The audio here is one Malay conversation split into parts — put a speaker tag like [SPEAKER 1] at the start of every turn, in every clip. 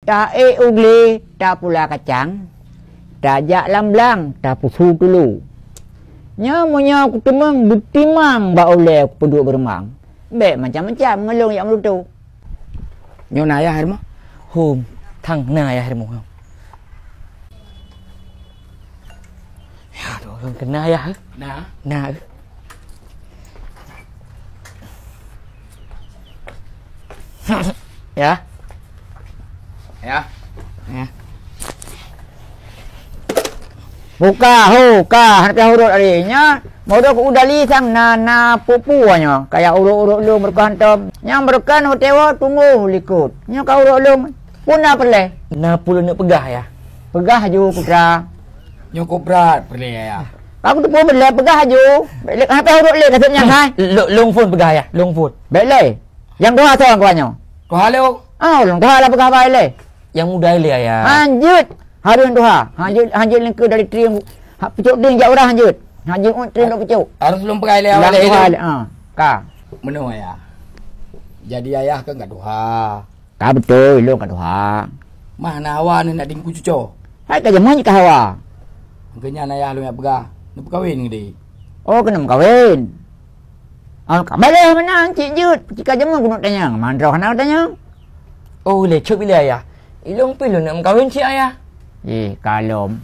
[SPEAKER 1] Tak ugli, tak pula kacang. Tak jak lamblang, tak pusu dulu. Nyamunya aku temang betimang ba oleh aku peduk beremang. Bek macam-macam ngelung yak melutu.
[SPEAKER 2] Nyo na ayah hermo. Hum, thang na ayah hermo. Ya, aduh, kena ayah.
[SPEAKER 3] Nah.
[SPEAKER 2] Nah. Ya.
[SPEAKER 3] Ya.
[SPEAKER 2] Ya.
[SPEAKER 1] Buka hanap hurut arinya. Modo ku udali sang na pupuanya. Kayak urut-urut lu berkantam. Yang berkan hotewa tunggu likut. Nya ka urut lu puna perle.
[SPEAKER 2] Na pula nak pegah ya.
[SPEAKER 1] Pegah ju putra.
[SPEAKER 3] Nyo berat perle ya.
[SPEAKER 1] Aku tu pun bela pegah ju. Bek hanap hurut le kasutnya hai.
[SPEAKER 2] Long phone pegah ya, long phone.
[SPEAKER 1] Bek le. Yang dua seorang kuanyo.
[SPEAKER 3] Ko halo.
[SPEAKER 1] Long dua lah pegah bai le.
[SPEAKER 2] Yang muda ile ya.
[SPEAKER 1] Hanjut. Harun tuha. Hanjut lengke dari trium. Hak pucuk ding jak orang hanjut. Hanjut trium dok pucuk.
[SPEAKER 3] Harus belum pegai le
[SPEAKER 1] Yang
[SPEAKER 3] awal
[SPEAKER 1] tuha
[SPEAKER 3] itu.
[SPEAKER 1] ka.
[SPEAKER 3] Meno ya. Jadi ayah kan enggak duha.
[SPEAKER 1] Ka betul lu ka tuha.
[SPEAKER 3] Mana awak ni nak dingku cuco.
[SPEAKER 1] Hai ka jaman ka hawa.
[SPEAKER 3] Angkanya ayah lu yang pegah. Nak berkahwin ngedi.
[SPEAKER 1] Oh kena kawin. Ka boleh menang cik jut. Jika jaman ku nak tanya. Mandra nak tanya.
[SPEAKER 2] Oh, le cuk bila ayah. Ilong pilu nak kahwin si ayah.
[SPEAKER 1] Kalom.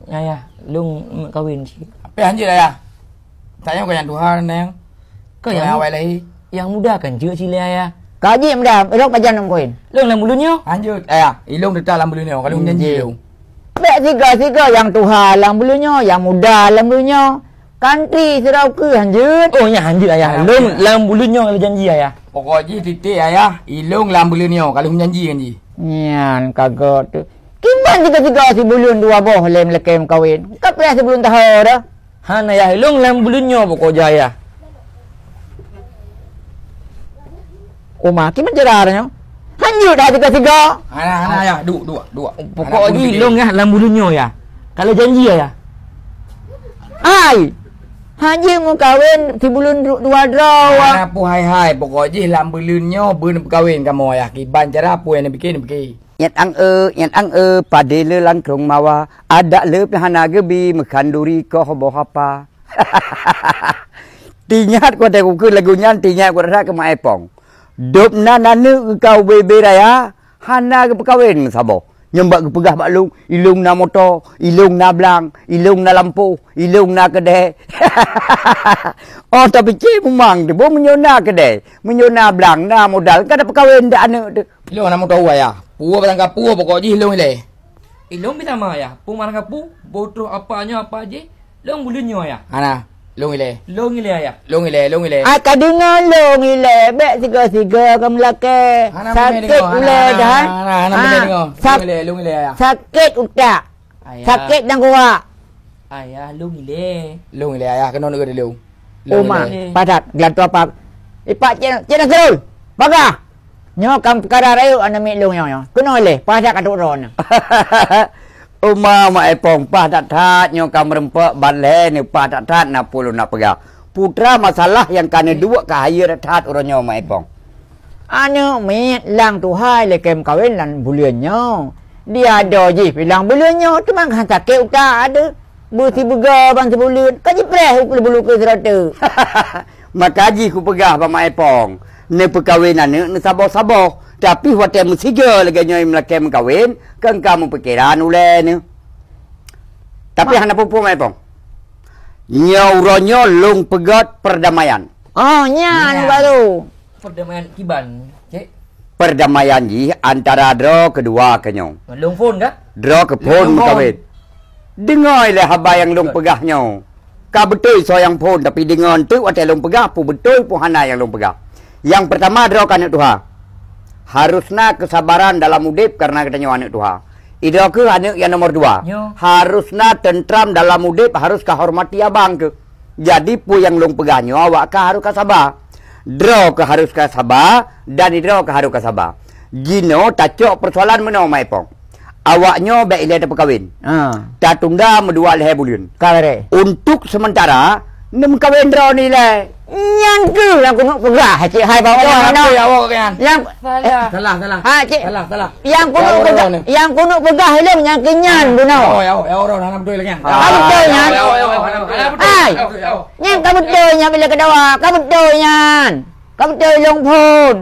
[SPEAKER 2] Ayah, long nak kahwin si.
[SPEAKER 3] Apa hanjut ayah? Tanya kau yang duha neng.
[SPEAKER 2] Kau
[SPEAKER 3] yang awal lagi.
[SPEAKER 2] Yang muda kan je si le ayah.
[SPEAKER 1] Kaji mdah, rok pajan nak koin.
[SPEAKER 2] Long lah mulunyo.
[SPEAKER 3] Hanjut ayah. Ilong detak lam bulunya kalau janji lu.
[SPEAKER 1] Bek tiga yang tuha lang bulunya, yang muda lang bulunya. Kanti serau ke hanjut.
[SPEAKER 2] Oh, ya hanjut ayah. Long lah mulunyo kalau janji ayah.
[SPEAKER 3] Pokoknya titik ayah. Ilong lam bulunya kalau janji kan ji.
[SPEAKER 1] Nyan kagak tu. Kimban tiga si bulun dua boh lem lekem kawin. Kapnya sebelum tahu dah.
[SPEAKER 2] Han ayah, long lah mulunyo pokoknya ayah.
[SPEAKER 1] Oma kiman jararnya. Hanjut dah tiga.
[SPEAKER 3] Ana ayah, dua.
[SPEAKER 2] Pokoknya long ya lah mulunyo ya. Kalau janji ayah.
[SPEAKER 1] Ai. Haji mau kawin si bulun dua draw.
[SPEAKER 3] Ana pu hai pokoknya lam bulunya beun berkahwin kamu ayah. Kiban cara pu yang bikin.
[SPEAKER 4] Nyat ang pada le langkrong mawa ada le hana gebi mekanduri ko hobo hapa. Tinyat ko te ku lagunya tinyat ko rasa ke mai pong. Dop na nanu kau bebe raya hana ke kawin sabo. Nyembak ke pegah baklung, ilung na motor, ilung na blang, ilung na lampu, ilung na kedai. Oh tapi cik memang tu, bo menyona kedai, menyona blang na modal, kada perkawin dak anu tu.
[SPEAKER 3] Ilong nama tahu ayah. Pua batang kapu pokoknya ilong ile.
[SPEAKER 2] Ilong bisa mah ayah. Pu marah kapu, bodoh apanya apa aja. Long mulunyo ayah.
[SPEAKER 3] Ana, long ile.
[SPEAKER 2] Long ile ayah.
[SPEAKER 3] Long ile.
[SPEAKER 1] Ai kadingan long ile bek tiga melake. Sakit ule dah.
[SPEAKER 3] Long ile ayah.
[SPEAKER 1] Sakit utak. Sakit dan kuat.
[SPEAKER 2] Ayah, long ile.
[SPEAKER 3] Long ile ayah kena nak dia long.
[SPEAKER 1] Oma, padat gelan tu apa? Ipak cina serul. Baga. Nyo kam perkara rayu ana mi long nyo. Kena le, padat kaduk ron.
[SPEAKER 4] Uma mai pong padat tat nyo kam rempek banle ni padat tat na pulu nak pegah. Putra masalah yang kane dua kahaya tat uronyo mai pong.
[SPEAKER 1] Anu mi lang tu hai le kem kawin lan buliannya. Dia ada je bilang buliannya tu mang sakit utak ada. Busi bega bang sebulan. Kaji preh bulu ke serata.
[SPEAKER 4] Makaji ku pegah ba mai pong. Ne perkawinan ne sabo-sabo. Tapi hotel musiga lagi nyoy melakem kawin. Kan kamu pikiran ule ni. Tapi hana pupu mai pong. Nyauronyo lung pegat perdamaian.
[SPEAKER 1] Oh nyan baru.
[SPEAKER 2] Perdamaian kiban, cik.
[SPEAKER 4] Perdamaian ji antara draw kedua kenyong.
[SPEAKER 2] Long phone kah?
[SPEAKER 4] Draw ke pun kawin. Dengar le haba yang lung pegahnya. Ka betul so yang pun tapi dengan tu hotel lung pegah pu betul pu hana yang lung pegah. Yang pertama draw kan Tuhan. Harusnya kesabaran dalam udip karena katanya anak Tuhan. Ida ke anak yang nomor dua. Harusnya tentram dalam udip harus kahormati abang ke. Jadi pu yang lung pegahnya awak ka harus sabar. Draw ke harus sabar dan draw ke harus sabar. Gino tacok persoalan mana mai pong. Awaknya baik dia perkahwin. Tak tunda medua leher bulan.
[SPEAKER 1] Kare.
[SPEAKER 4] Untuk sementara Nem kawin dro ni le.
[SPEAKER 1] Yang ke lah kuno pegah cik hai bawa
[SPEAKER 3] Awak
[SPEAKER 1] mana?
[SPEAKER 3] awak kan.
[SPEAKER 1] Yang
[SPEAKER 3] Salah.
[SPEAKER 1] ha cik
[SPEAKER 3] Salah.
[SPEAKER 1] yang kuno
[SPEAKER 3] Ya,
[SPEAKER 1] pegah,
[SPEAKER 3] orang ni.
[SPEAKER 1] yang kuno pegah helum yang kenyan kuno.
[SPEAKER 3] Orang nak betul lagi.
[SPEAKER 1] Kau betul nyan. Ai. Yang kau betul nyan bila kedawa, kau betul nyan. Kau betul long pun.